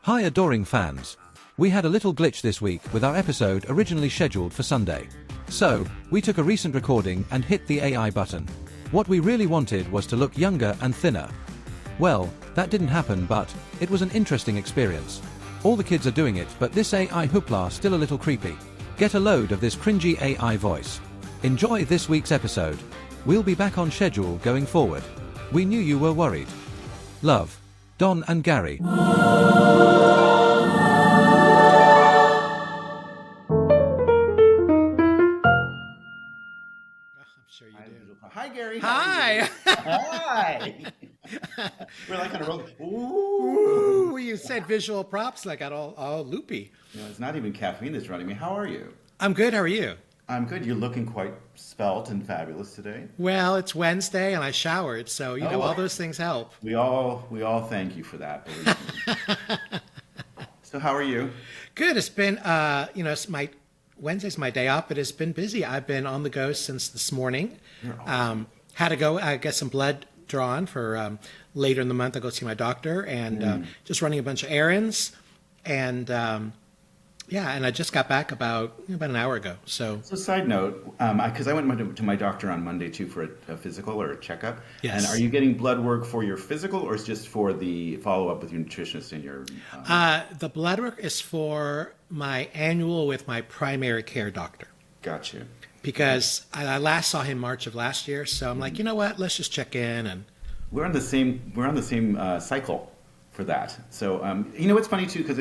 Hi adoring fans. We had a little glitch this week with our episode originally scheduled for Sunday. So, we took a recent recording and hit the AI button. What we really wanted was to look younger and thinner. Well, that didn't happen, but it was an interesting experience. All the kids are doing it, but this AI hoopla still a little creepy. Get a load of this cringy AI voice. Enjoy this week's episode. We'll be back on schedule going forward. We knew you were worried. Love, Don and Gary. I'm sure you do. Hi, Gary. Hi. Hi. We're like on a roll. Ooh, you said visual props, and I got all loopy. You know, it's not even caffeine that's running me. How are you? I'm good. How are you? I'm good. You're looking quite svelte and fabulous today. Well, it's Wednesday, and I showered, so all those things help. We all thank you for that. Believe me. So, how are you? Good. It's been it's Wednesday's my day off, but it's been busy. I've been on the go since this morning. Had to go get some blood drawn for later in the month. I go see my doctor and just running a bunch of errands. And and I just got back about an hour ago. So Side note, because I went to my doctor on Monday too for a physical or a checkup. Yes. And are you getting blood work for your physical, or is it just for the follow up with your nutritionist and your? The blood work is for my annual with my primary care doctor. Got you. Because I last saw him March of last year, so I'm like, you know what? Let's just check in. And we're on the same cycle for that. So what's funny too, because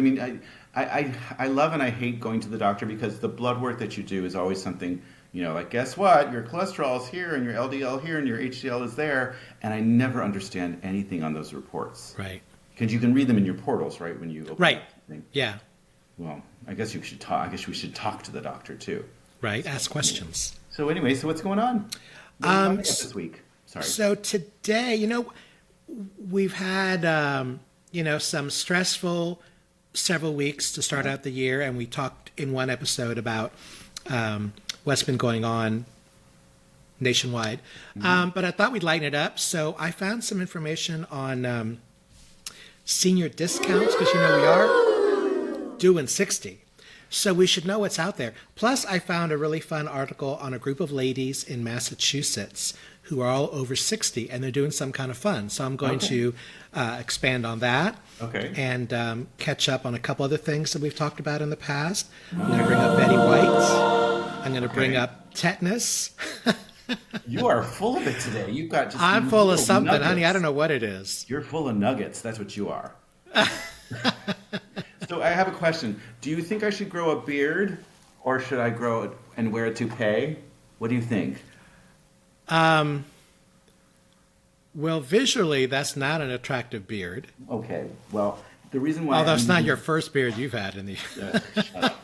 I love and I hate going to the doctor, because the blood work that you do is always something, like, guess what? Your cholesterol is here and your LDL here and your HDL is there, and I never understand anything on those reports. Right. Because you can read them in your portals, right? When you open right. Thing. Yeah. Well, I guess we should talk to the doctor too. Right. Ask questions. So anyway, what's going on? What are you talking about this week? Sorry. So today, we've had some stressful several weeks to start out the year, and we talked in one episode about what's been going on nationwide. But I thought we'd lighten it up, so I found some information on senior discounts, because we are doing 60. So we should know what's out there. Plus, I found a really fun article on a group of ladies in Massachusetts who are all over 60, and they're doing some kind of fun. So I'm going to expand on that. Okay. And catch up on a couple other things that we've talked about in the past. I'm going to bring up Betty White. I'm going to bring up tetanus. You are full of it today. You've got just I'm full of something, nuggets. honey. I don't know what it is. You're full of nuggets. That's what you are. So I have a question. Do you think I should grow a beard, or should I grow it and wear a toupee? What do you think? Well, visually, that's not an attractive beard. Okay. Well, the reason why... Although it's not your first beard you've had in the... Shut up.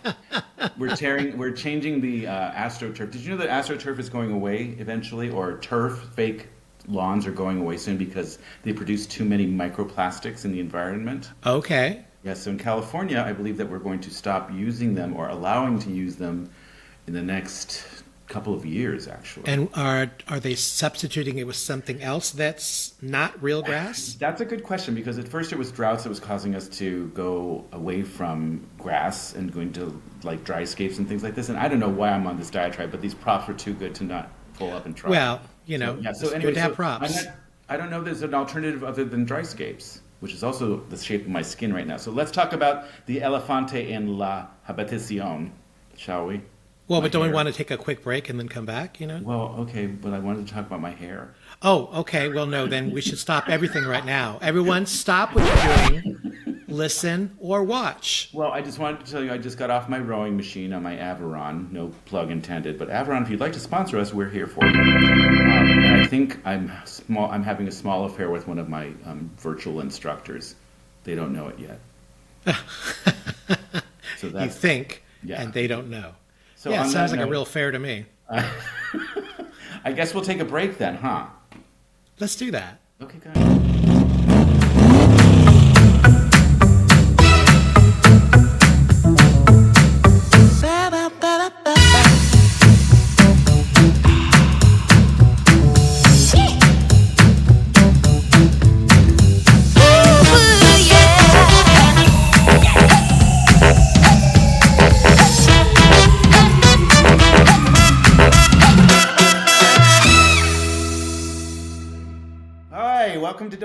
We're changing the AstroTurf. Did you know that AstroTurf is going away eventually, or turf, fake lawns are going away soon because they produce too many microplastics in the environment? Okay. Yeah, so in California, I believe that we're going to stop using them or allowing to use them in the next couple of years, actually. And are they substituting it with something else that's not real grass? That's a good question, because at first it was droughts that was causing us to go away from grass and going to like dryscapes and things like this. And I don't know why I'm on this diatribe, but these props were too good to not pull up and try. Well, it's good to have props. I don't know if there's an alternative other than dryscapes, which is also the shape of my skin right now. So let's talk about the elefante en la habitación, shall we? Well, but don't we want to take a quick break and then come back, Well, okay, but I wanted to talk about my hair. Oh, okay. Well, no, then we should stop everything right now. Everyone stop what you're doing, listen, or watch. Well, I just wanted to tell you I just got off my rowing machine on my Averon. No plug intended. But Averon, if you'd like to sponsor us, we're here for you. And I think I'm having a small affair with one of my virtual instructors. They don't know it yet. So that's, you think, yeah. And they don't know. So yeah, it sounds like a real affair to me. I guess we'll take a break then, huh? Let's do that. Okay, good.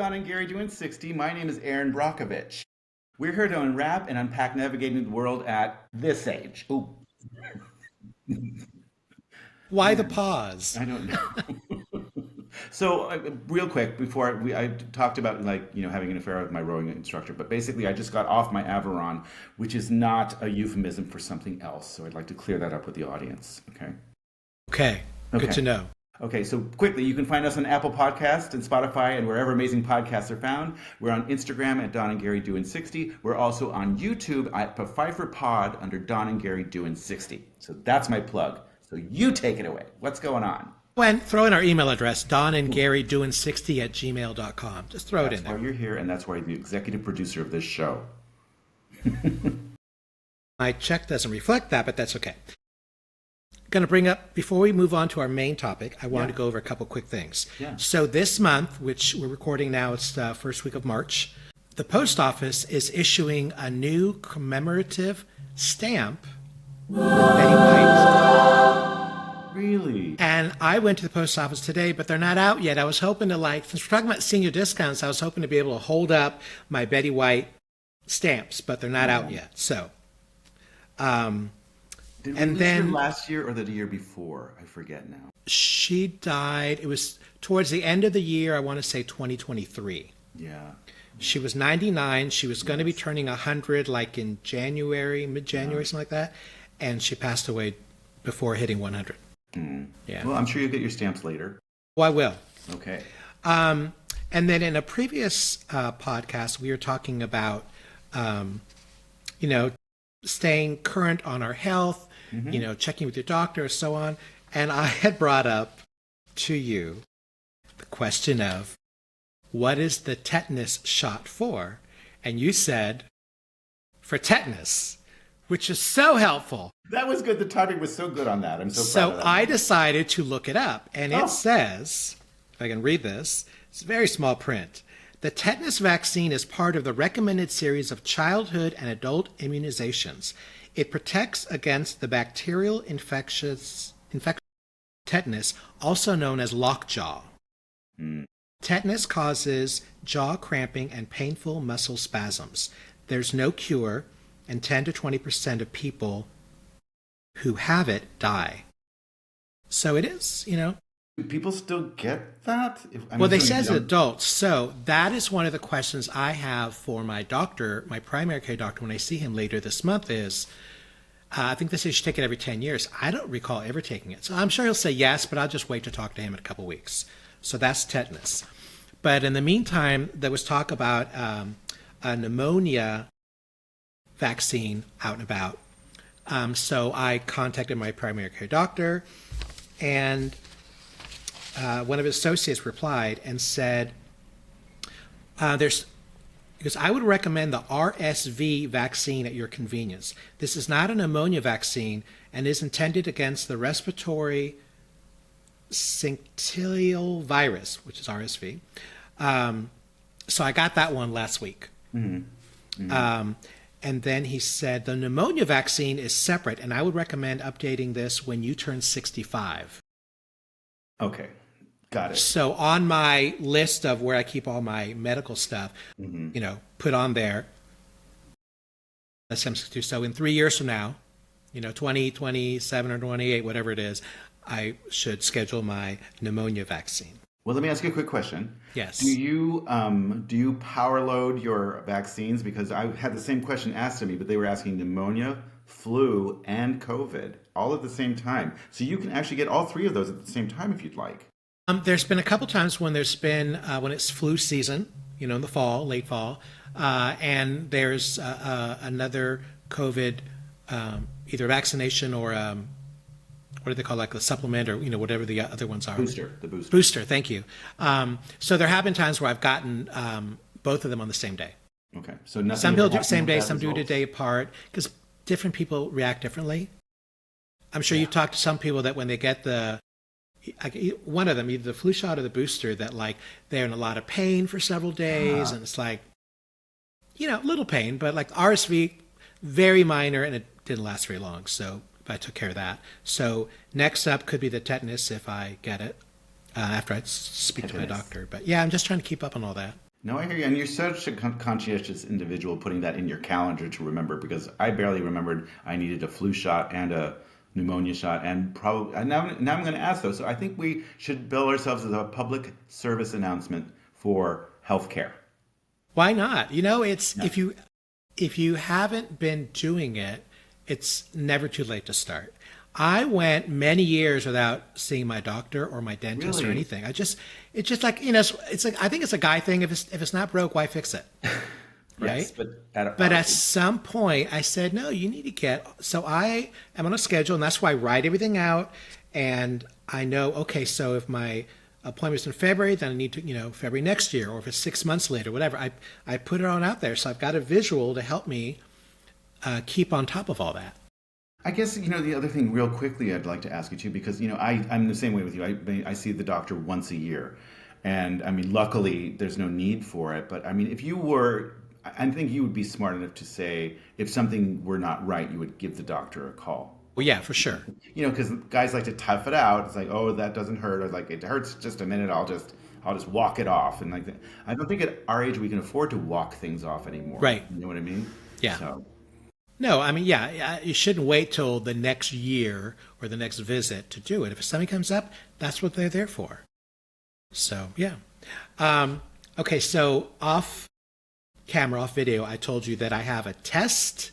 Don and Gary Doing 60. My name is Aaron Brockovich. We're here to unwrap and unpack navigating the world at this age. Ooh. Why the pause? I don't know. So, real quick, before I talked about having an affair with my rowing instructor, but basically I just got off my Averon, which is not a euphemism for something else. So I'd like to clear that up with the audience. Okay. Okay. Good to know. Okay, so quickly, you can find us on Apple Podcasts and Spotify and wherever amazing podcasts are found. We're on Instagram at Don and Gary Doing 60. We're also on YouTube at Pfeiffer Pod under Don and Gary Doing 60. So that's my plug. So you take it away. What's going on? And throw in our email address, donandgarydoing60@gmail.com. Just throw it in there. That's why you're here, and that's why I'm the executive producer of this show. My check doesn't reflect that, but that's okay. Going to bring up, before we move on to our main topic, I wanted to go over a couple quick things. Yeah. So this month, which we're recording now, it's the first week of March, the post office is issuing a new commemorative stamp with Betty White. Really? And I went to the post office today, but they're not out yet. I was hoping to, since we're talking about senior discounts, I was hoping to be able to hold up my Betty White stamps, but they're not out yet. So, Did we lose her last year or the year before? I forget now. She died, it was towards the end of the year, I want to say 2023. Yeah. She was 99. She was going to be turning 100 in January, mid-January, something like that. And she passed away before hitting 100. Mm. Yeah. Well, I'm sure you'll get your stamps later. Well, I will. Okay. And then in a previous podcast, we were talking about, staying current on our health, checking with your doctor, so on. And I had brought up to you the question of, what is the tetanus shot for? And you said, for tetanus, which is so helpful. That was good. The timing was so good on that. I'm so proud of that. So I decided to look it up. And it says, if I can read this, it's very small print. The tetanus vaccine is part of the recommended series of childhood and adult immunizations. It protects against the bacterial infection tetanus, also known as lockjaw. Mm. Tetanus causes jaw cramping and painful muscle spasms. There's no cure, and 10 to 20% of people who have it die. So it is, Do people still get that? Well, they says adults. So that is one of the questions I have for my doctor, my primary care doctor, when I see him later this month is, I think they say you should take it every 10 years. I don't recall ever taking it. So I'm sure he'll say yes, but I'll just wait to talk to him in a couple weeks. So that's tetanus. But in the meantime, there was talk about a pneumonia vaccine out and about. So I contacted my primary care doctor, and one of his associates replied and said, because I would recommend the RSV vaccine at your convenience. This is not a pneumonia vaccine and is intended against the respiratory syncytial virus, which is RSV. So I got that one last week. Mm-hmm. Mm-hmm. And then he said the pneumonia vaccine is separate, and I would recommend updating this when you turn 65. Okay, got it. So on my list of where I keep all my medical stuff, put on there, so in 3 years from now, 2027 or 28, whatever it is, I should schedule my pneumonia vaccine. Well, let me ask you a quick question. Yes. Do you power load your vaccines? Because I had the same question asked of me, but they were asking pneumonia, flu, and COVID all at the same time. So you can actually get all three of those at the same time if you'd like. There's been a couple times when there's been when it's flu season, in the fall, late fall, and there's another COVID, either vaccination or what do they call, a supplement, or whatever the other ones are. The booster. Booster, thank you. So there have been times where I've gotten both of them on the same day. Okay, so nothing. Some people do it the same day, some do it a day apart, because different people react differently. I'm sure you've talked to some people that when they get one of them, either the flu shot or the booster, that they're in a lot of pain for several days, and it's little pain, but RSV, very minor, and it didn't last very long. So I took care of that. So next up could be the tetanus if I get it after I speak to my doctor. But yeah, I'm just trying to keep up on all that. No, I hear you. And you're such a conscientious individual putting that in your calendar to remember because I barely remembered I needed a flu shot and a pneumonia shot. And probably, and now I'm going to ask though. So I think we should bill ourselves as a public service announcement for healthcare. Why not? It's Yeah. if you haven't been doing it, it's never too late to start. I went many years without seeing my doctor or my dentist or Really? anything. It's just like, it's like, I think it's a guy thing. If it's not broke, why fix it? Right? Yes, but at But at some point, I said, no, you need to get. So I am on a schedule, and that's why I write everything out. And I know, okay, so if my appointment's in February, then I need to, February next year, or if it's 6 months later, whatever. I put it on out there. So I've got a visual to help me keep on top of all that. I guess, the other thing real quickly I'd like to ask you too, because, I'm the same way with you. I see the doctor once a year. And I mean, luckily there's no need for it. But I mean, if you were, I think you would be smart enough to say if something were not right, you would give the doctor a call. Well, yeah, for sure. Because guys like to tough it out. It's like, oh, that doesn't hurt. Or like, it hurts just a minute. I'll just walk it off. And like, I don't think at our age we can afford to walk things off anymore. Right. You know what I mean? Yeah. So. No, I mean, yeah, you shouldn't wait till the next year or the next visit to do it. If something comes up, that's what they're there for. So, yeah. Okay, so off camera, off video, I told you that I have a test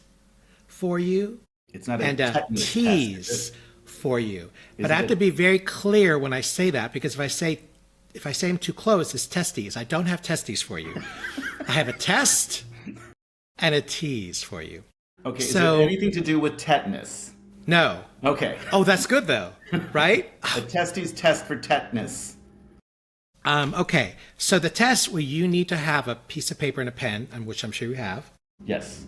for you It's not and a tetanus tease test. for you. Is But I have it- to be very clear when I say that, because if I say them too close, it's testes. I don't have testes for you. I have a test and a tease for you. Okay, So- is it anything to do with tetanus? No. Okay. Oh, that's good though, right? A testes test for tetanus. Okay, so the test where you need to have a piece of paper and a pen, and which I'm sure you have. Yes.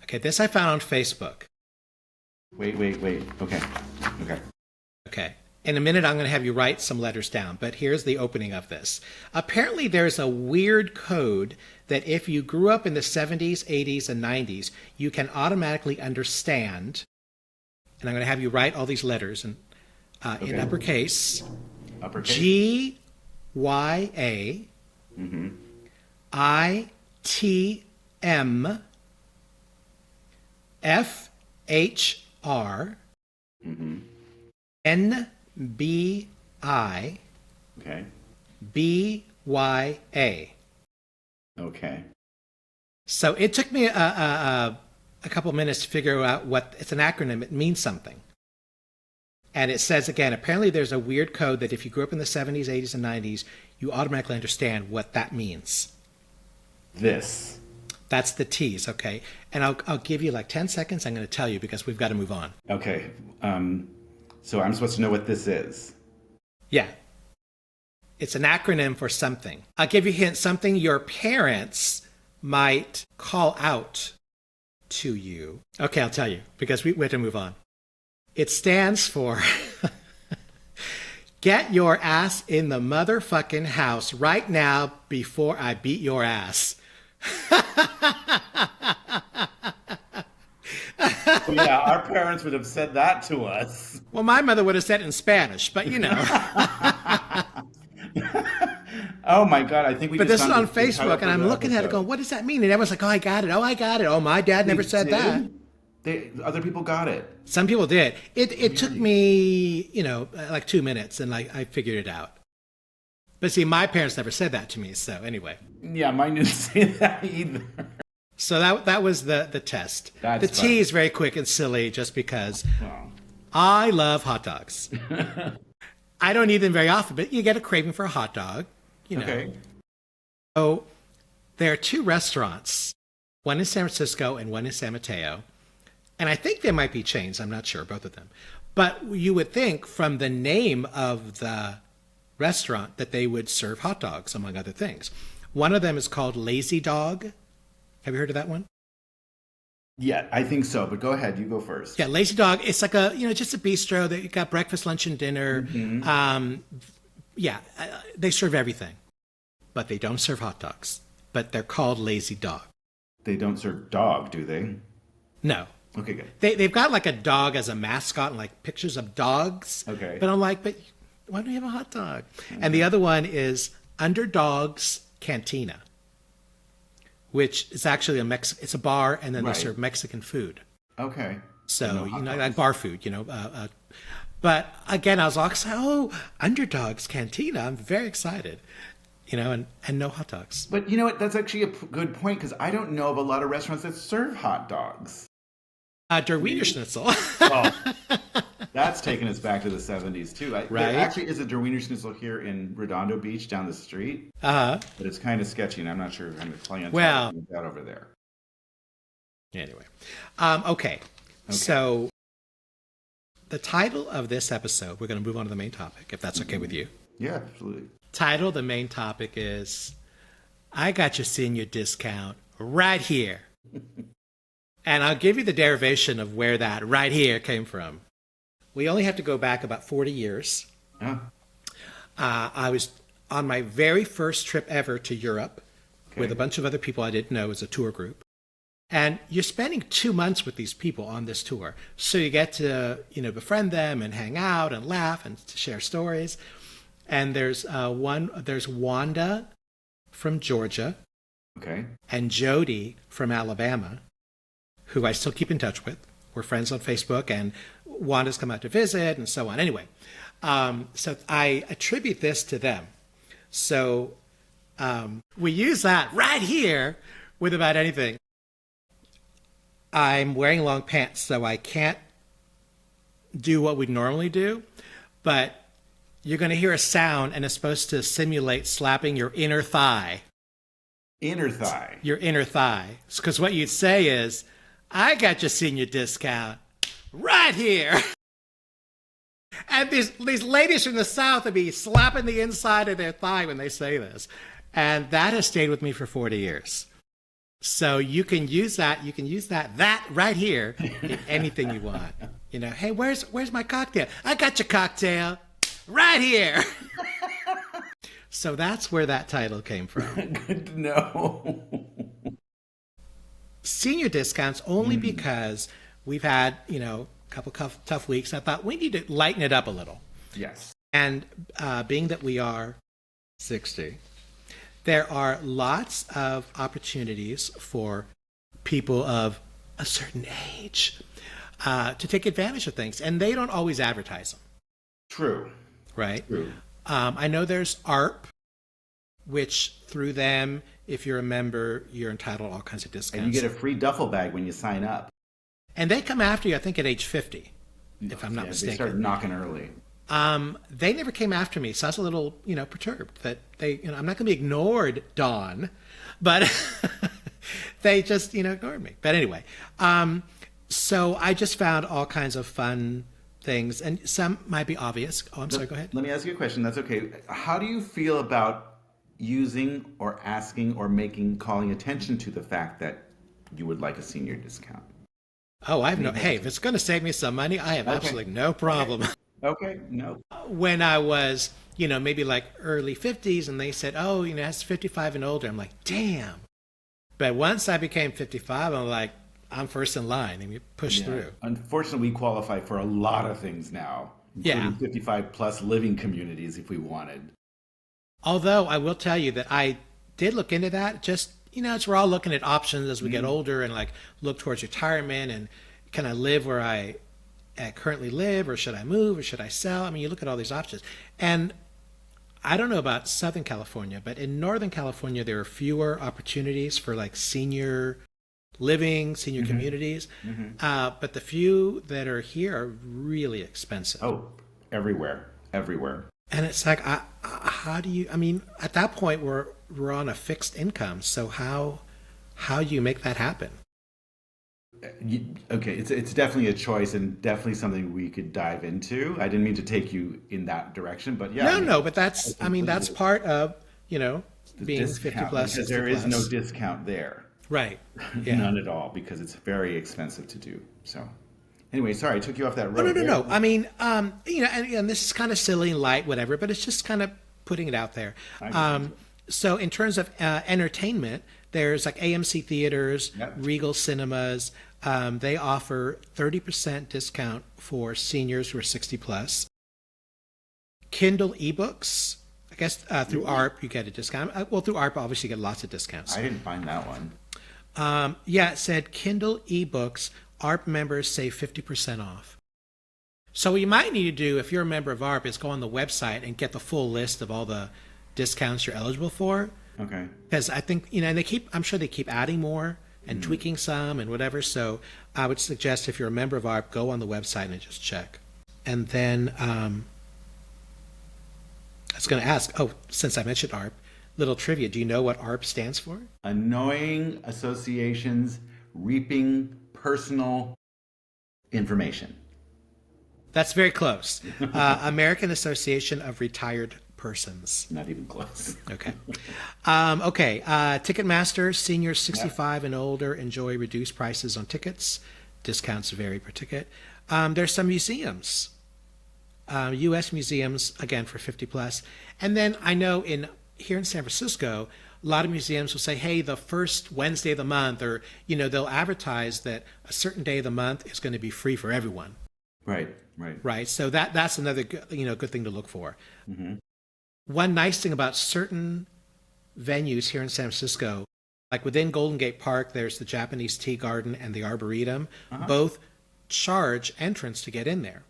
Okay, this I found on Facebook. Wait. Okay. Okay, in a minute I'm going to have you write some letters down, but here's the opening of this. Apparently there's a weird code that if you grew up in the 70s, 80s, and 90s, you can automatically understand. And I'm going to have you write all these letters in uppercase. Uppercase. GYA ITM FHR NBI Okay. BYA. Okay. So it took me a couple minutes to figure out what it's an acronym. It means something. And it says again, apparently there's a weird code that if you grew up in the 70s, 80s, and 90s, you automatically understand what that means. This. That's the tease, okay? And I'll give you like 10 seconds. I'm going to tell you because we've got to move on. Okay. So I'm supposed to know what this is. Yeah. It's an acronym for something. I'll give you a hint. Something your parents might call out to you. Okay, I'll tell you because we have to move on. It stands for get your ass in the motherfucking house right now before I beat your ass. Well, yeah, our parents would have said that to us. Well, my mother would have said it in Spanish, but you know. Oh my God, I think we. But just this is found on the title Facebook, for and I'm the looking at it episode. going, what does that mean? And everyone's like, oh, I got it. Oh, I got it. Oh, my dad never said They that. did? Other people got it. Some people did. It took me, like 2 minutes, and I figured it out. But see, my parents never said that to me, so anyway. Yeah, mine didn't say that either. So that was the test. That's the fun. tea is very quick and silly just because Wow. I love hot dogs. I don't eat them very often, but you get a craving for a hot dog, Okay. So there are two restaurants, one in San Francisco and one in San Mateo. And I think they might be chains. I'm not sure, both of them. But you would think from the name of the restaurant that they would serve hot dogs, among other things. One of them is called Lazy Dog. Have you heard of that one? Yeah, I think so. But go ahead. You go first. Yeah, Lazy Dog. It's like just a bistro that you got breakfast, lunch, and dinner. They serve everything, but they don't serve hot dogs. But they're called Lazy Dog. They don't serve dog, do they? No, Okay, good. they've got like a dog as a mascot and like pictures of dogs. Okay. But I'm like, but why don't you have a hot dog? And the other one is Underdogs Cantina, which is actually it's a bar, and then Right. they serve Mexican food. Okay. So, hot like dogs. bar food, But again, I was all excited. Oh, Underdog's Cantina. I'm very excited. And no hot dogs. But you know what? That's actually a good point because I don't know of a lot of restaurants that serve hot dogs. Der Wiener Schnitzel. Well, that's taking us back to the 70s too. Right. There actually is a Der Wiener Schnitzel here in Redondo Beach down the street. Uh-huh. But it's kind of sketchy, and I'm not sure if I'm going to play on Well- top of that over there. Anyway. Okay. So the title of this episode, we're going to move on to the main topic, if that's okay with you. Yeah, absolutely. Title of the main topic is I Got Your Senior Discount Right Here. And I'll give you the derivation of where that right here came from. We only have to go back about 40 years. Yeah. I was on my very first trip ever to Europe Okay. with a bunch of other people I didn't know as a tour group. And you're spending 2 months with these people on this tour. So you get to, befriend them and hang out and laugh and to share stories. And there's Wanda from Georgia Okay. and Jody from Alabama, who I still keep in touch with. We're friends on Facebook, and Wanda's come out to visit and so on. Anyway, so I attribute this to them. So we use that right here with about anything. I'm wearing long pants, so I can't do what we'd normally do, but you're going to hear a sound, and it's supposed to simulate slapping your inner thigh. Inner thigh. Your inner thigh. Because what you'd say is, I got your senior discount right here. And these ladies from the South would be slapping the inside of their thigh when they say this. And that has stayed with me for 40 years. So you can use that right here in anything you want. Hey, where's my cocktail? I got your cocktail right here. So that's where that title came from. Good to know. Senior discounts only because we've had, a couple tough weeks. I thought we need to lighten it up a little. Yes. And being that we are 60, there are lots of opportunities for people of a certain age to take advantage of things. And they don't always advertise them. True. Right? True. I know there's ARP, which through them, if you're a member, you're entitled to all kinds of discounts. And you get a free duffel bag when you sign up. And they come after you, I think, at age 50, if I'm not mistaken. They start knocking early. They never came after me, so I was a little, perturbed that they, I'm not going to be ignored, Dawn, but they just, ignored me. But anyway, so I just found all kinds of fun things, and some might be obvious. Oh, I'm sorry, go ahead. Let me ask you a question. That's okay. How do you feel about using or asking or calling attention to the fact that you would like a senior discount? Oh, hey, if it's going to save me some money, I have absolutely no problem. Okay, no. When I was, maybe like early 50s, and they said, oh, that's 55 and older, I'm like, damn. But once I became 55, I'm like, I'm first in line, and you push through. Unfortunately, we qualify for a lot of things now, including 55 plus living communities if we wanted. Although I will tell you that I did look into that. Just, we're all looking at options as we get older and like look towards retirement and can I live where I currently live, or should I move, or should I sell? I mean, you look at all these options. And I don't know about Southern California, but in Northern California, there are fewer opportunities for like senior living, senior communities. But the few that are here are really expensive. Oh, everywhere. And it's like, how do you, at that point, we're on a fixed income. So how do you make that happen? Okay, it's definitely a choice and definitely something we could dive into. I didn't mean to take you in that direction, but yeah. No, but that's part of, being discount, 50 plus. because there is no discount there. Right. Yeah. None at all, because it's very expensive to do. So anyway, sorry, I took you off that road. No. And this is kind of silly and light, whatever, but it's just kind of putting it out there. So in terms of entertainment, there's like AMC theaters, Regal cinemas. They offer 30% discount for seniors who are 60 plus. Kindle ebooks, guess through ARP you get a discount. Well, through ARP obviously you get lots of discounts. I didn't find that one. Yeah, it said Kindle ebooks, ARP members save 50% off. So what you might need to do if you're a member of ARP is go on the website and get the full list of all the discounts you're eligible for. Okay. Because I think, and I'm sure they keep adding more and tweaking some and whatever. So I would suggest if you're a member of ARP, go on the website and just check. And then I was going to ask, since I mentioned ARP, little trivia. Do you know what ARP stands for? Annoying Associations Reaping Personal Information. That's very close. American Association of Retired Persons. Not even close. Okay. Ticketmaster, seniors 65 and older enjoy reduced prices on tickets. Discounts vary per ticket. There's some museums. U.S. museums, again, for 50 plus. And then I know here in San Francisco, a lot of museums will say, hey, the first Wednesday of the month, or, they'll advertise that a certain day of the month is going to be free for everyone. Right. So that's another good thing to look for. Mm-hmm. One nice thing about certain venues here in San Francisco, like within Golden Gate Park, there's the Japanese Tea Garden and the Arboretum. Both charge entrance to get in there.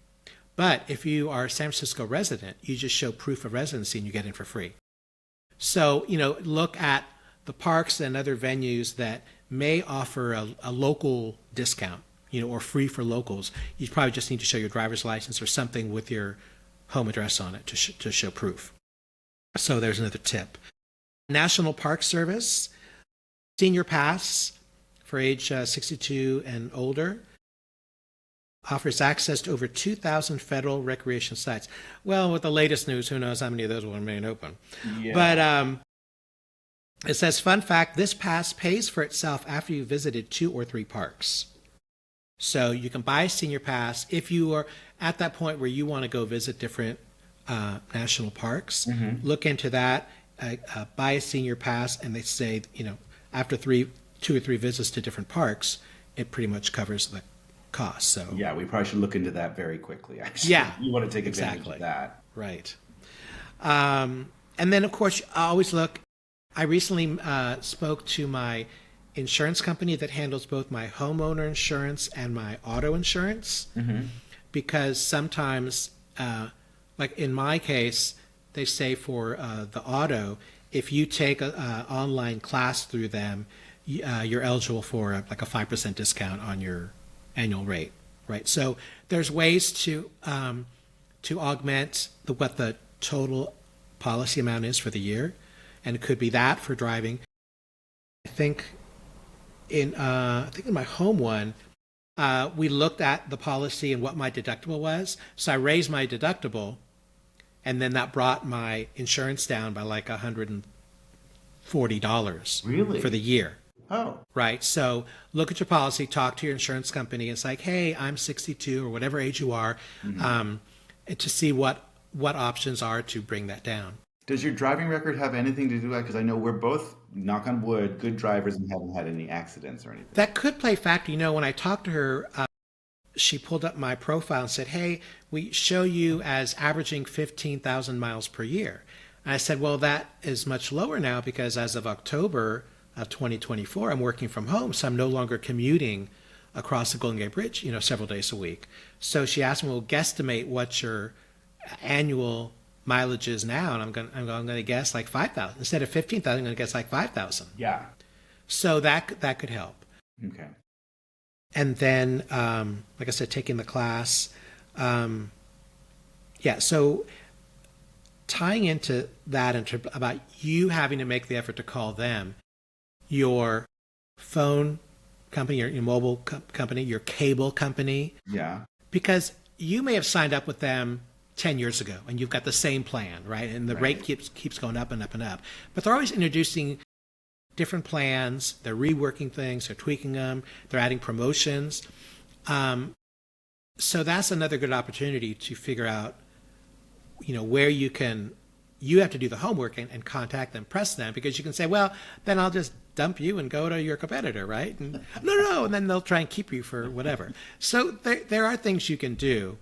But if you are a San Francisco resident, you just show proof of residency and you get in for free. So, look at the parks and other venues that may offer a local discount, or free for locals. You probably just need to show your driver's license or something with your home address on it to show proof. So there's another tip. National Park Service, Senior Pass for age 62 and older, offers access to over 2,000 federal recreation sites. Well, with the latest news, who knows how many of those will remain open. Yeah. But it says, fun fact, this pass pays for itself after you've visited 2 or 3 parks. So you can buy a senior pass if you are at that point where you want to go visit different national parks. Mm-hmm. Look into that, buy a senior pass, and they say, after 2 or 3 visits to different parks, it pretty much covers the cost. So yeah, we probably should look into that very quickly, actually. Yeah, you want to take advantage of that. Right. And then, of course, I always look. I recently spoke to my insurance company that handles both my homeowner insurance and my auto insurance, because sometimes, like in my case, they say for the auto, if you take an online class through them, you're eligible for a 5% discount on your annual rate, right? So there's ways to augment what the total policy amount is for the year, and it could be that for driving. I think in my home one, we looked at the policy and what my deductible was. So I raised my deductible, and then that brought my insurance down by like $140 Really? for the year. Oh. Right. So look at your policy, talk to your insurance company. It's like, hey, I'm 62 or whatever age you are, to see what options are to bring that down. Does your driving record have anything to do with that? Because I know we're both, knock on wood, good drivers and haven't had any accidents or anything. That could play a factor. When I talked to her, she pulled up my profile and said, hey, we show you as averaging 15,000 miles per year. And I said, well, that is much lower now because as of October of 2024, I'm working from home, so I'm no longer commuting across the Golden Gate Bridge, several days a week. So she asked me, well, guesstimate what your annual mileage is now, and I'm going to guess like 5,000 instead of 15,000. I'm going to guess like 5,000. Yeah. So that could help. Okay. And then, like I said, taking the class. So tying into that about you having to make the effort to call them, your phone company, your mobile company, your cable company. Yeah. Because you may have signed up with them 10 years ago and you've got the same plan, right? And the rate keeps going up and up and up. But they're always introducing different plans. They're reworking things. They're tweaking them. They're adding promotions. So that's another good opportunity to figure out, where you have to do the homework and contact them, press them, because you can say, well, then I'll just dump you and go to your competitor, right? And no, and then they'll try and keep you for whatever. So there are things you can do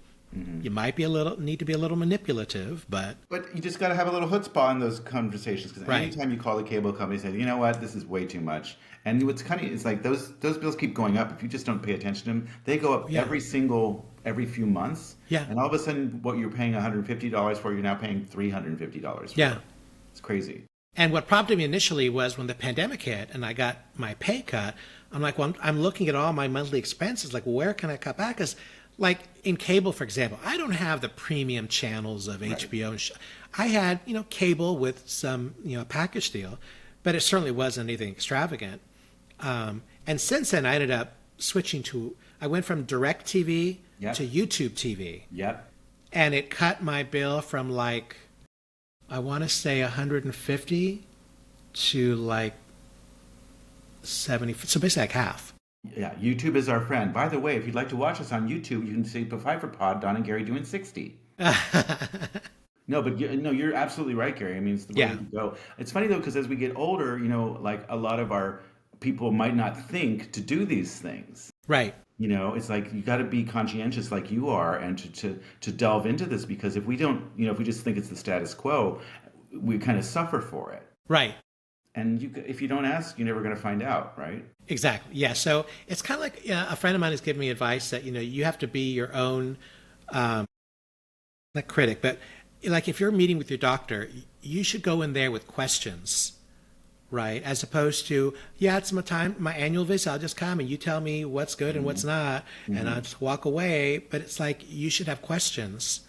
You might need to be a little manipulative, but you just got to have a little chutzpah in those conversations, because Right. anytime you call the cable company and say, you know what, this is way too much. And what's kind of, it's like those bills keep going up. If you just don't pay attention to them, they go up Yeah. every few months. Yeah. And all of a sudden, what you're paying $150 for, you're now paying $350 for. Yeah. It's crazy. And what prompted me initially was when the pandemic hit and I got my pay cut, I'm like, well, I'm looking at all my monthly expenses, like, where can I cut back? Because, like, in cable, for example, I don't have the premium channels of HBO. And I had, cable with some, package deal, but it certainly wasn't anything extravagant. And since then, I ended up I went from DirecTV Yep. to YouTube TV. Yep. And it cut my bill from, like, I want to say 150 to like 70, so basically like half. Yeah, YouTube is our friend. By the way, if you'd like to watch us on YouTube, you can see Pfeiffer Pod, Don and Gary doing 60. No, but you're absolutely right, Gary. I mean, it's the way Yeah. to go. It's funny though, because as we get older, like a lot of our people might not think to do these things. Right. It's like you got to be conscientious, like you are, and to delve into this, because if we don't, if we just think it's the status quo, we kind of suffer for it. Right. And if you don't ask, you're never going to find out, right? Exactly. Yeah. So it's kind of like a friend of mine has given me advice that, you have to be your own, not critic, but like if you're meeting with your doctor, you should go in there with questions, right? As opposed to, it's my annual visit. I'll just come and you tell me what's good and what's not, and I'll just walk away. But it's like, you should have questions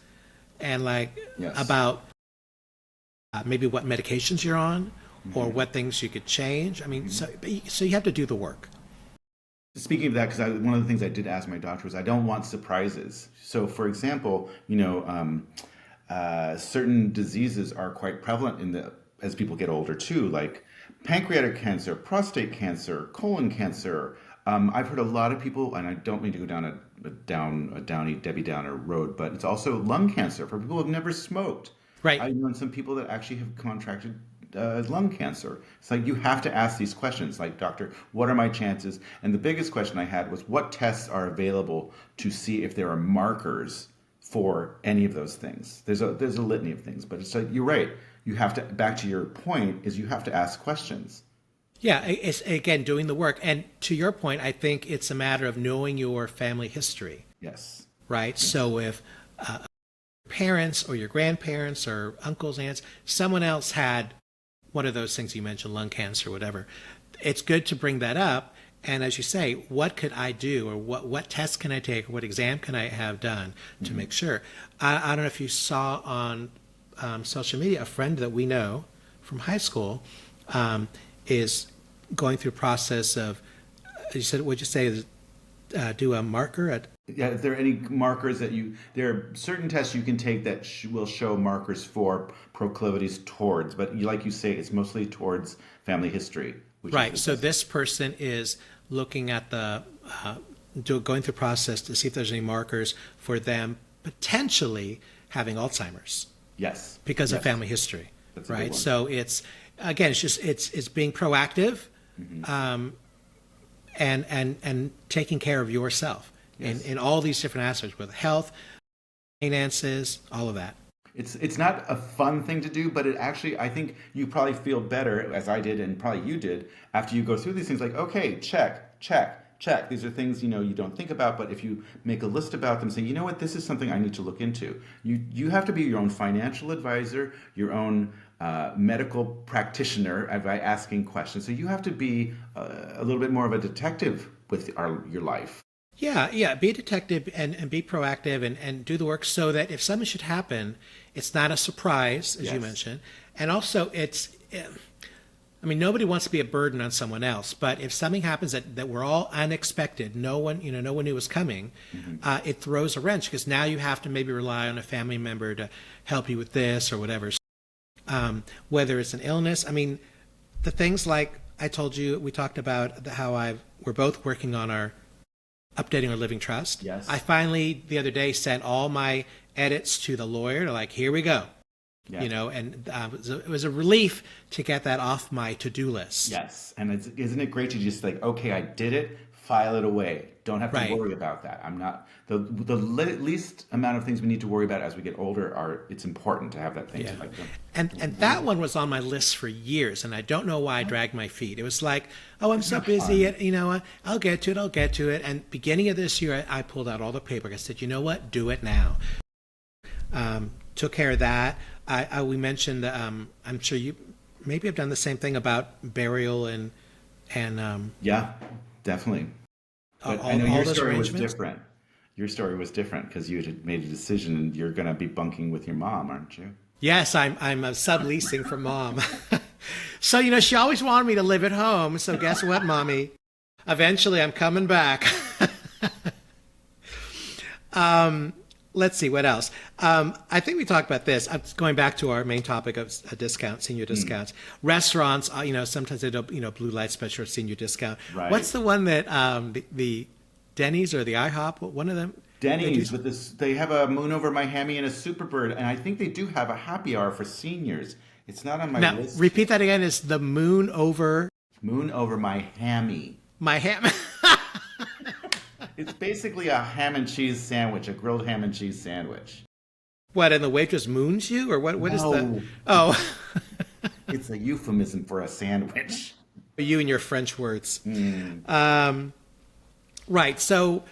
and like Yes. about maybe what medications you're on or what things you could change. I mean, so you have to do the work. Speaking of that, because one of the things I did ask my doctor was I don't want surprises. So, for example, certain diseases are quite prevalent as people get older too, like pancreatic cancer, prostate cancer, colon cancer. I've heard a lot of people, and I don't mean to go down a Debbie Downer road, but it's also lung cancer for people who have never smoked. Right. I've known some people that actually have contracted lung cancer. It's like you have to ask these questions, like, doctor, what are my chances? And the biggest question I had was, what tests are available to see if there are markers for any of those things? There's a litany of things, but it's like, you're right. You have to, back to your point, is you have to ask questions. Yeah, it's, again, doing the work. And to your point, I think it's a matter of knowing your family history. Yes. Right? Yes. So if parents or your grandparents or uncles, aunts, someone else had one of those things you mentioned, lung cancer, whatever, it's good to bring that up. And as you say, what could I do, or what tests can I take, or what exam can I have done to make sure? I don't know if you saw on social media, a friend that we know from high school is going through a process of, what'd you say, do a marker at? Yeah, if there are any markers there are certain tests you can take that will show markers for proclivities towards, but like you say, it's mostly towards family history. Right. So this person is looking at going through the process to see if there's any markers for them potentially having Alzheimer's. Yes. Because of family history. That's a good right. one. So it's it's being proactive, and taking care of yourself in all these different aspects, with health, finances, all of that. It's not a fun thing to do, but it actually, I think you probably feel better, as I did and probably you did, after you go through these things, like, okay, check. These are things, you don't think about, but if you make a list about them, say, you know what, this is something I need to look into. You have to be your own financial advisor, your own medical practitioner by asking questions. So you have to be a little bit more of a detective with your life. Yeah. Be a detective and be proactive and do the work so that if something should happen, it's not a surprise, as you mentioned. And also nobody wants to be a burden on someone else, but if something happens that we're all unexpected, no one knew was coming, it throws a wrench, because now you have to maybe rely on a family member to help you with this or whatever. Whether it's an illness, the things like I told you, we talked about how we're both working on updating our living trust. Yes. I finally, the other day, sent all my edits to the lawyer to here we go. Yeah. And it was a relief to get that off my to-do list. Yes. And isn't it great to just okay, I did it, file it away. Don't have to Right. worry about that. I'm not least amount of things we need to worry about as we get older are. It's important to have that thing. Yeah. To like them. And that one was on my list for years, and I don't know why I dragged my feet. It was like, oh, I'm so not busy, fun. I'll get to it, I'll get to it. And beginning of this year, I pulled out all the paperwork. I said, you know what, do it now. Took care of that. We mentioned, I'm sure you maybe have done the same thing about burial and Yeah, definitely. But I know all your those story was arrangements. different. Your story was different because you had made a decision and you're going to be bunking with your mom, aren't you? Yes, I'm subleasing from mom. So, she always wanted me to live at home. So guess what, mommy? Eventually I'm coming back. Let's see what else. I think we talked about this. Going back to our main topic of discounts, senior discounts. Restaurants, sometimes they don't, blue light special or senior discount. Right. What's the one that the Denny's or the IHOP? One of them. Denny's with this, they have a moon over my hammy and a superbird, and I think they do have a happy hour for seniors. It's not on my Now list. repeat that again. Is the moon over Moon over my hammy. my ham? It's basically a ham and cheese sandwich, a grilled ham and cheese sandwich. What, and the waitress moons you, or what? What is No. that? Oh, It's a euphemism for a sandwich. you and your French words. Right. So,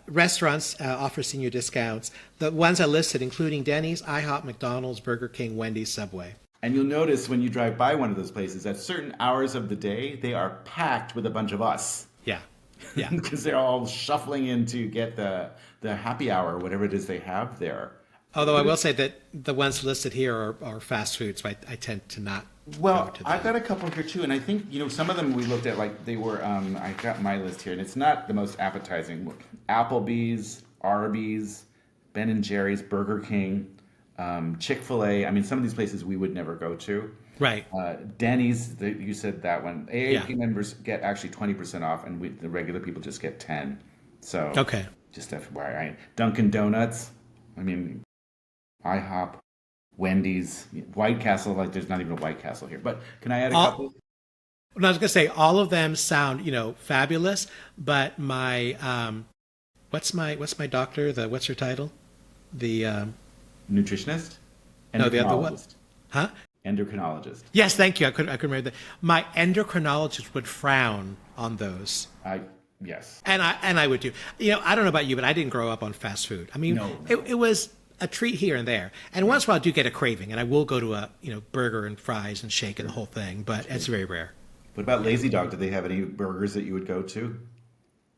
restaurants offer senior discounts. The ones I listed, including Denny's, IHOP, McDonald's, Burger King, Wendy's, Subway. And you'll notice when you drive by one of those places, at certain hours of the day, they are packed with a bunch of us. Yeah. Yeah. Because they're all shuffling in to get the happy hour, whatever it is they have there. Although I will say that the ones listed here are fast food, so I tend to not Well, go to I've them. got a couple here too, and I think some of them we looked at like they were. I got my list here, and it's not the most appetizing. Applebee's, Arby's, Ben and Jerry's, Burger King, Chick-fil-A. I mean, some of these places we would never go to. Right. Denny's, you said that one. AAP Yeah. members get actually 20% off, and the regular people just get 10. So Okay. just FYI. Dunkin' Donuts. I mean, IHOP, Wendy's, White Castle. Like, there's not even a White Castle here. But can I add a couple? Well, I was going to say all of them sound, fabulous, but my what's my doctor? What's her title? The Nutritionist? No, the other one. Endocrinologist. Huh? Endocrinologist. Yes, thank you. I could remember that. My endocrinologist would frown on those. Yes. And I would too. I don't know about you, but I didn't grow up on fast food. I mean, No. it was a treat here and there. And once in a while I do get a craving, and I will go to a burger and fries and shake and the whole thing, but it's very rare. What about Lazy Dog? Do they have any burgers that you would go to?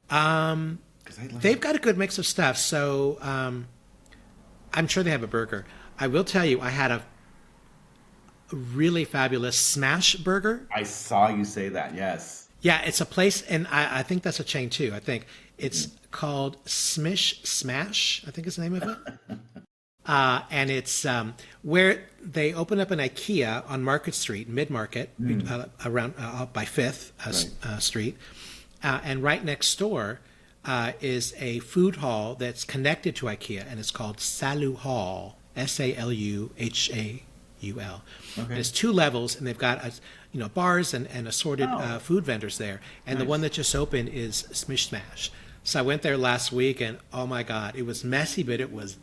'Cause I like They've got a good mix of stuff, so I'm sure they have a burger. I will tell you, I had a really fabulous smash burger. I saw you say that, yes. Yeah, it's a place, and I think that's a chain too. I think it's called Smish Smash, I think is the name of it. And it's where they open up an IKEA on Market Street, Mid-Market, around by 5th Street. And right next door is a food hall that's connected to IKEA, and it's called Salu Hall, Saluhaul. Okay. And it's 2 levels, and they've got bars and assorted food vendors there. And the Nice. one that just opened is Smish Smash. So I went there last week, and oh my God, it was messy, but it was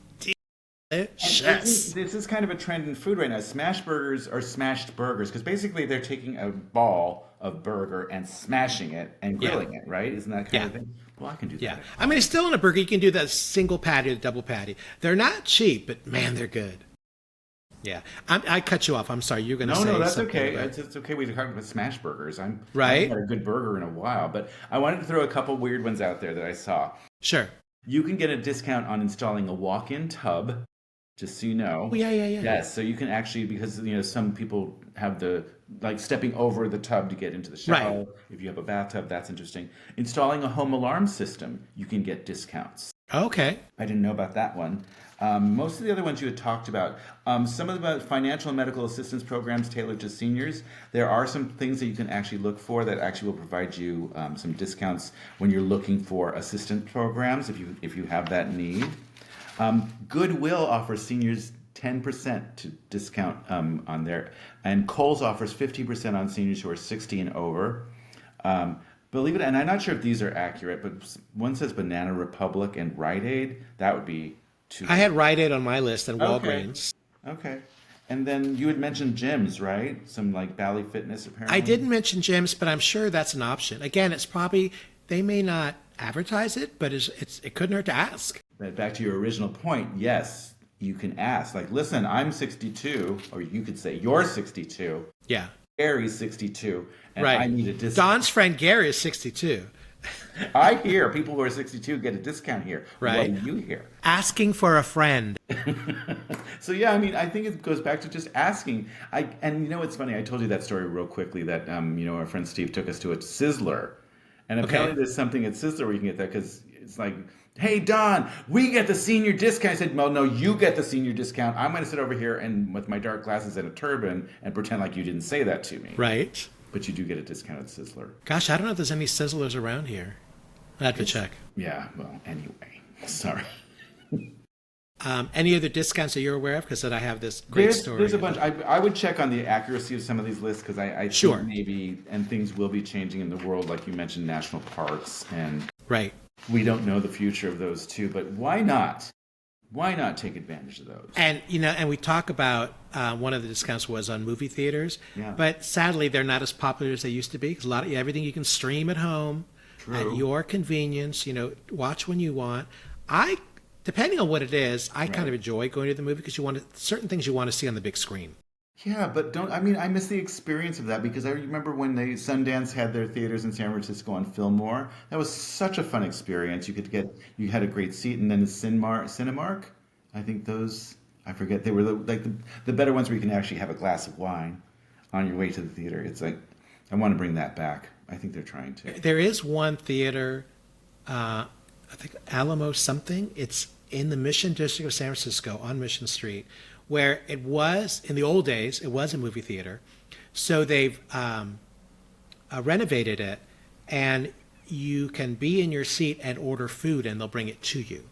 delicious. This is kind of a trend in food right now. Smash burgers are smashed burgers because basically they're taking a ball of burger and smashing it and grilling it, right? Isn't that kind of Yeah. thing? Well, I can do Yeah, that. I mean, it's still in a burger. You can do that single patty or double patty. They're not cheap, but man, they're good. Yeah, I cut you off. I'm sorry. You're going to say No, that's something okay. about- It's okay. We talked about smash burgers. I Right. haven't had a good burger in a while, but I wanted to throw a couple weird ones out there that I saw. Sure. You can get a discount on installing a walk-in tub, just so you know. Oh, yeah. Yes, so you can actually, because some people have stepping over the tub to get into the shower. Right. If you have a bathtub, that's interesting. Installing a home alarm system, you can get discounts. Okay. I didn't know about that one. Most of the other ones you had talked about, some of the financial and medical assistance programs tailored to seniors, there are some things that you can actually look for that actually will provide you some discounts when you're looking for assistance programs if you have that need. Goodwill offers seniors 10% to discount on there, and Kohl's offers 50% on seniors who are 60 and over. Believe it, and I'm not sure if these are accurate, but one says Banana Republic and Rite Aid. That would be two. I had Rite Aid on my list and Okay. Walgreens. Okay. And then you had mentioned gyms, right? Some like Bally Fitness, apparently. I didn't mention gyms, but I'm sure that's an option. Again, it's probably, they may not advertise it, but it couldn't hurt to ask. But back to your original point, yes, you can ask. Like, listen, I'm 62, or you could say you're 62. Yeah. Gary's 62, and Right. I need a discount. Don's friend Gary is 62. I hear people who are 62 get a discount here. Right. What do you hear? Asking for a friend. So yeah, I mean, I think it goes back to just asking. And you know what's funny? I told you that story real quickly. That our friend Steve took us to a Sizzler, and apparently there's something at Sizzler where you can get that because it's like, hey Don, we get the senior discount. I said, well, no, you get the senior discount. I'm going to sit over here and with my dark glasses and a turban and pretend like you didn't say that to me. Right. But you do get a discount at Sizzler. Gosh, I don't know if there's any Sizzlers around here. I have to check. Yeah. Well, anyway, sorry. Any other discounts that you're aware of? Because I have this great story. There's a bunch. I would check on the accuracy of some of these lists because I Sure. think maybe, and things will be changing in the world, like you mentioned, national parks, and Right. we don't know the future of those too. But why not? Why not take advantage of those? And and we talk about one of the discounts was on movie theaters, Yeah. but sadly they're not as popular as they used to be. 'Cause everything you can stream at home at your convenience. Watch when you want. Depending on what it is, I kind of enjoy going to the movie because certain things you want to see on the big screen. Yeah, but I miss the experience of that because I remember when Sundance had their theaters in San Francisco on Fillmore. That was such a fun experience. You had a great seat, and then the Cinemark. I think I forget, they were the better ones where you can actually have a glass of wine on your way to the theater. It's like, I want to bring that back. I think they're trying to. There is one theater, I think Alamo something. It's in the Mission District of San Francisco on Mission Street, where it was, in the old days, it was a movie theater. So they've renovated it, and you can be in your seat and order food, and they'll bring it to you.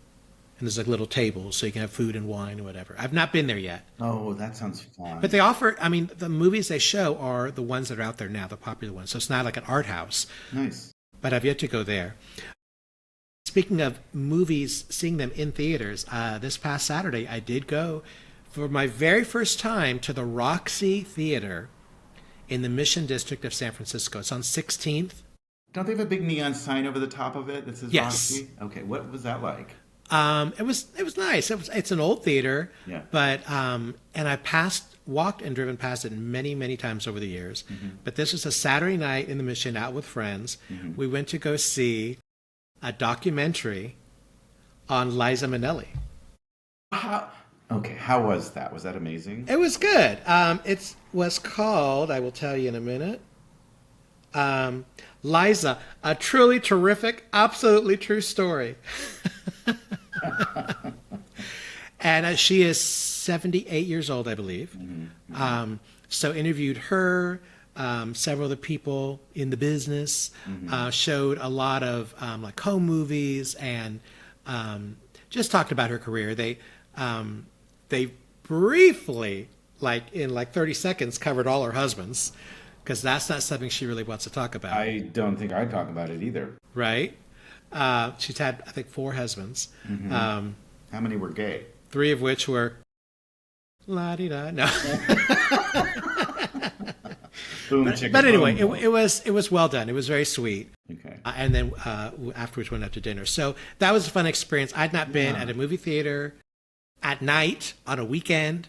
And there's like little tables, so you can have food and wine or whatever. I've not been there yet. Oh, that sounds fun. But they offer, the movies they show are the ones that are out there now, the popular ones. So it's not like an art house. Nice. But I've yet to go there. Speaking of movies, seeing them in theaters, this past Saturday I did go for my very first time to the Roxy Theater in the Mission District of San Francisco. It's on 16th. Don't they have a big neon sign over the top of it that says Yes. Roxy? Okay, what was that like? It was nice. It's an old theater, Yeah. but and I walked and driven past it many, many times over the years. Mm-hmm. But this was a Saturday night in the Mission, out with friends. Mm-hmm. We went to go see a documentary on Liza Minnelli. How was that? Was that amazing? It was good. It was called, I will tell you in a minute, Liza, a truly terrific, absolutely true story. And she is 78 years old, I believe. Mm-hmm. So interviewed her, several of the people in the business, showed a lot of like home movies, and just talked about her career. They briefly, in 30 seconds, covered all her husbands, because that's not something she really wants to talk about. I don't think I'd talk about it either. Right? She's had, I think, 4 husbands. Mm-hmm. How many were gay? 3 of which were la-di-da. No. Boom, chicken, But anyway, boom. it was well done. It was very sweet. Okay. And then afterwards went out to dinner. So that was a fun experience. I'd not been at a movie theater at night on a weekend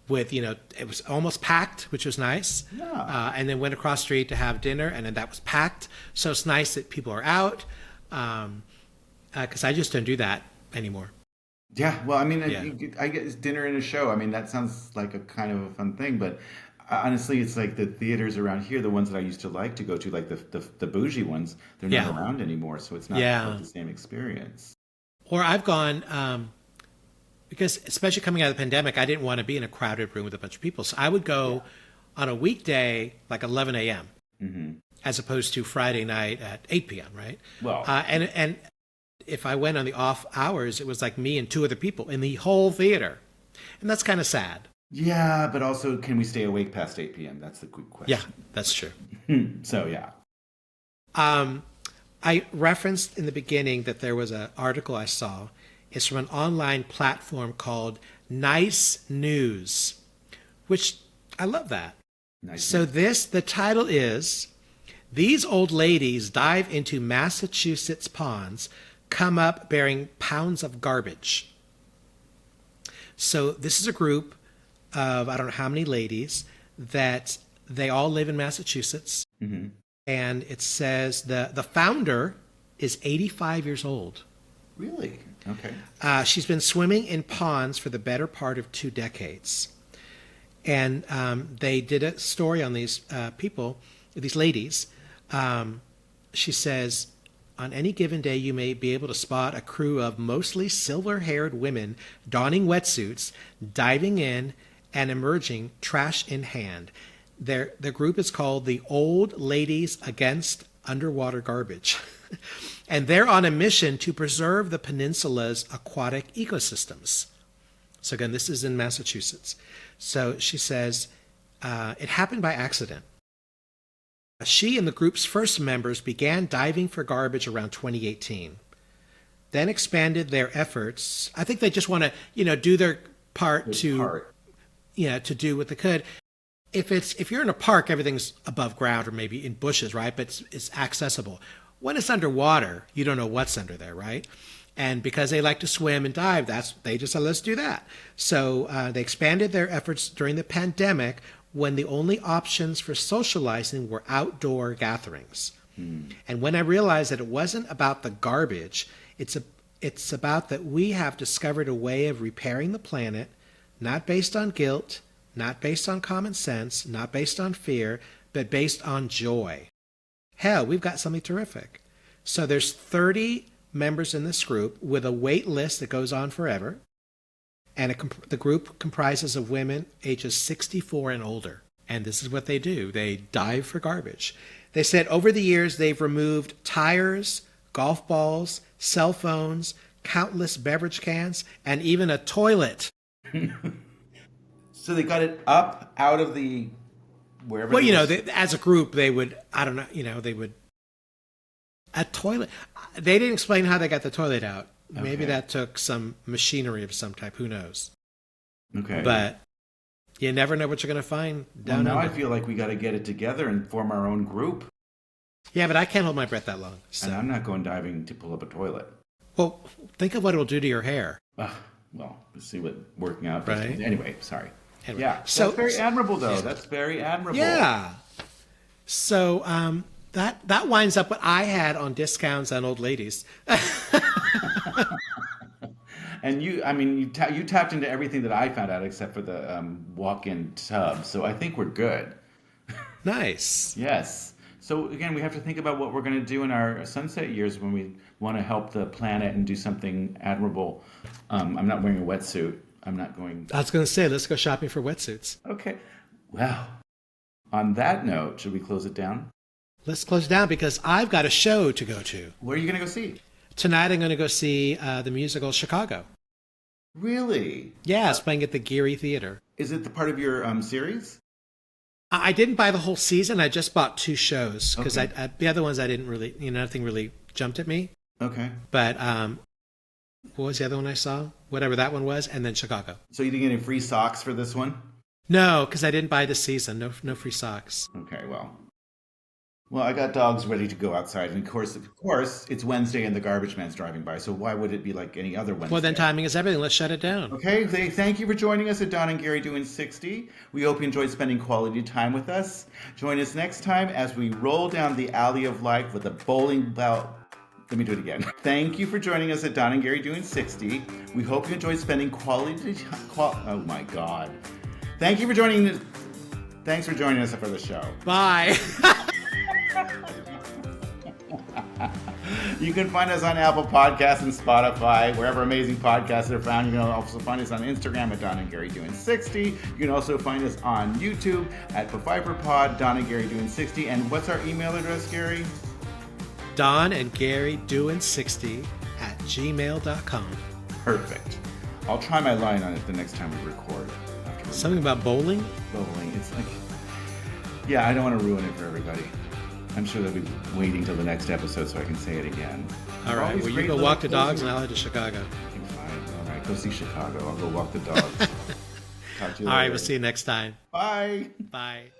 with, it was almost packed, which was nice. Yeah. And then went across the street to have dinner, and then that was packed. So it's nice that people are out, because I just don't do that anymore. Yeah, well, I guess dinner and a show. That sounds like a kind of a fun thing, but honestly, it's like the theaters around here, the ones that I used to like to go to, like the bougie ones, they're not around anymore, so it's not quite the same experience. Or I've gone, because especially coming out of the pandemic, I didn't want to be in a crowded room with a bunch of people. So I would go on a weekday, like 11 a.m., as opposed to Friday night at 8 p.m., right? Well, and if I went on the off hours, it was like me and 2 other people in the whole theater. And that's kind of sad. yeah, but also, can we stay awake past 8 p.m.? That's the quick question. Yeah, that's true. So, yeah. I referenced in the beginning that there was an article I saw. It's from an online platform called Nice News, which I love that. Nice. So the title is, "These old ladies dive into Massachusetts ponds, come up bearing pounds of garbage." So this is a group of, I don't know how many ladies, that they all live in Massachusetts. Mm-hmm. And it says the founder is 85 years old. Really? Okay. She's been swimming in ponds for the better part of 2 decades. And they did a story on these people, these ladies. She says, on any given day, you may be able to spot a crew of mostly silver-haired women donning wetsuits, diving in and emerging, trash in hand. The group is called the Old Ladies Against Underwater Garbage. And they're on a mission to preserve the peninsula's aquatic ecosystems. So again, this is in Massachusetts. So she says, it happened by accident. She and the group's first members began diving for garbage around 2018, then expanded their efforts. I think they just want to, do their part to do what they could. If you're in a park, everything's above ground or maybe in bushes, right? But it's accessible. When it's underwater, you don't know what's under there, right? And because they like to swim and dive, they just said, let's do that. So they expanded their efforts during the pandemic when the only options for socializing were outdoor gatherings. And when I realized that it wasn't about the garbage, it's about that we have discovered a way of repairing the planet, not based on guilt, not based on common sense, not based on fear, but based on joy. Hell, we've got something terrific. So there's 30 members in this group with a wait list that goes on forever. And the group comprises of women ages 64 and older. And this is what they do. They dive for garbage. They said over the years, they've removed tires, golf balls, cell phones, countless beverage cans, and even a toilet. So they got it up out of the wherever. Well, as a group, they would, I don't know, they would, a toilet. They didn't explain how they got the toilet out. Okay. Maybe that took some machinery of some type. Who knows? Okay. But you never know what you're going to find down there. Now I feel like we got to get it together and form our own group. Yeah, but I can't hold my breath that long. So. And I'm not going diving to pull up a toilet. Well, think of what it'll do to your hair. Well, we'll see what working out. Right. Anyway, sorry. Anyway, yeah, so that's very admirable, though. That's very admirable. Yeah. So that winds up what I had on discounts on old ladies. And you tapped into everything that I found out except for the walk-in tub. So I think we're good. Nice. Yes. So again, we have to think about what we're going to do in our sunset years when we want to help the planet and do something admirable. I'm not wearing a wetsuit. I'm not going. I was going to say, let's go shopping for wetsuits. Okay. Well, on that note, should we close it down? Let's close it down because I've got a show to go to. Where are you going to go see? Tonight I'm going to go see the musical Chicago. Really? Yeah, it's playing at the Geary Theater. Is it the part of your series? I didn't buy the whole season. I just bought 2 shows because Okay. the other ones I didn't really, nothing really jumped at me. Okay. But what was the other one I saw? Whatever that one was, and then Chicago. So you didn't get any free socks for this one? No, because I didn't buy this season. No free socks. Okay, well, I got dogs ready to go outside, and of course, it's Wednesday and the garbage man's driving by. So why would it be like any other Wednesday? Well, then timing is everything. Let's shut it down. Okay, thank you for joining us at Don and Gary Doing 60. We hope you enjoyed spending quality time with us. Join us next time as we roll down the alley of life with a bowling ball. Let me do it again. Thank you for joining us at Don and Gary Doing 60. We hope you enjoyed spending quality time. Oh my God. Thanks for joining us for the show. Bye. You can find us on Apple Podcasts and Spotify, wherever amazing podcasts are found. You can also find us on Instagram at Don and Gary Doing 60. You can also find us on YouTube at ProFiberPod, Don and Gary Doing 60. And what's our email address, Gary? Don and Gary Doing 60 at gmail.com. Perfect. I'll try my line on it the next time we record. Something about bowling? Bowling. It's like, yeah, I don't want to ruin it for everybody. I'm sure they'll be waiting till the next episode so I can say it again. All right. Well, you go walk the dogs, and I'll head to Chicago. Fine. All right. Go see Chicago. I'll go walk the dogs. Talk to you later. All right. We'll see you next time. Bye. Bye.